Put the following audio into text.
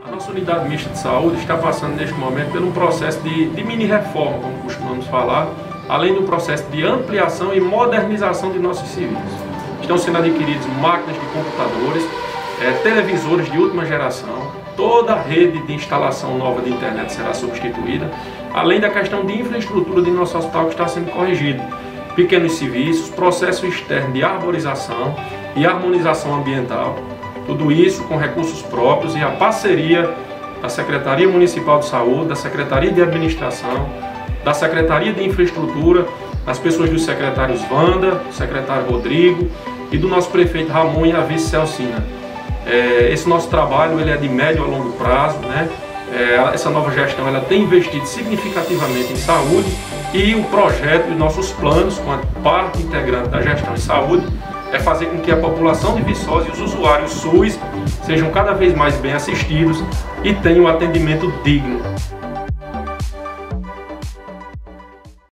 A nossa unidade mista de saúde está passando neste momento por um processo de mini-reforma, como costumamos falar, além do processo de ampliação e modernização de nossos serviços. Estão sendo adquiridos máquinas de computadores, televisores de última geração, toda a rede de instalação nova de internet será substituída, além da questão de infraestrutura de nosso hospital que está sendo corrigido. Pequenos serviços, processo externo de arborização e harmonização ambiental, tudo isso com recursos próprios e a parceria da Secretaria Municipal de Saúde, da Secretaria de Administração, da Secretaria de Infraestrutura, das pessoas dos secretários Wanda, do secretário Rodrigo e do nosso prefeito Ramon e a vice Celcina. Esse nosso trabalho ele é de médio a longo prazo, né? Essa nova gestão ela tem investido significativamente em saúde e o projeto e nossos planos, com a parte integrante da gestão de saúde, é fazer com que a população de Viçosa e os usuários SUS sejam cada vez mais bem assistidos e tenham um atendimento digno.